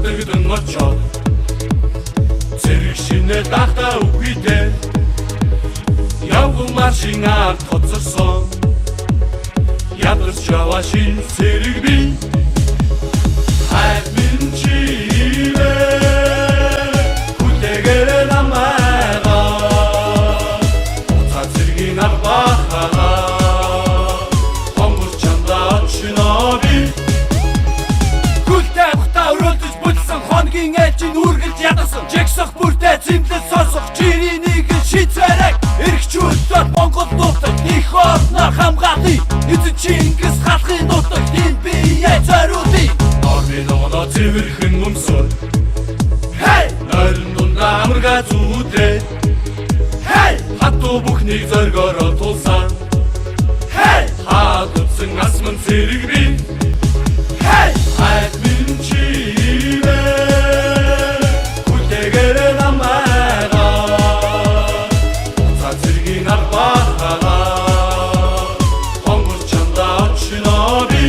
Хатагдсан очоод зэрэг шинэ дахта үхийдээ явган маршин ард хоцорсон ядарч яваа шин зэрэг би хайрын чивэ хүлээгэр намайга уцаа зэргийн арбахаа хонгор чамда очно би хүлтэй ухтаа өрөөлдөж бүлсэн хоногийн ээлжийн үргэлж ядарсан жигсах бүртээ зэмлэл сонсох чирийн нэг шийцээрэг эргчүүлдэл Монгол нутаг их орноо хамгаалъя эзэн Чингис халахын нутаг энэ бие зориулъя Орны ногоо цэвэрхэн өмсөөр Хей нойрон дундаа амарга зүйтэй Хей хатуу бүхнийг зоргороо тулсан Хей хаад үтсэн асман зэрэг би Хей хайрын чивэ хүлээгэр намайга уцаа зэргийн арбахаа хонгор чамда очно би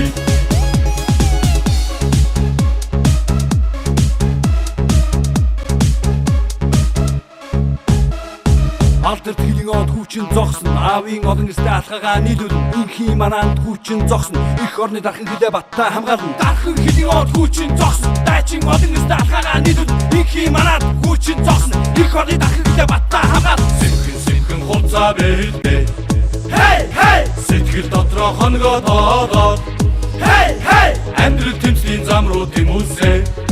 Алдарт хилийн од хүчин зогсон аавын олон эстэй алхагаа нийлүүлэн инхийн манаанд хүчин зогсон их орны дархан хилээ баттай хамгаална дархан хилийн од хүчин зогсон дайчин олон эстэй алхагаа нийлүүлэн инхийн манаанд хүчин зогсон их орны дархан хилээ баттай хамгаална сэмхэн хуцаа бэлдээ Хей хей сэтгэл дотроо хоногоо тоодоод Хей хей амьдрал тэмцлийн зам руу тэмүүлсэн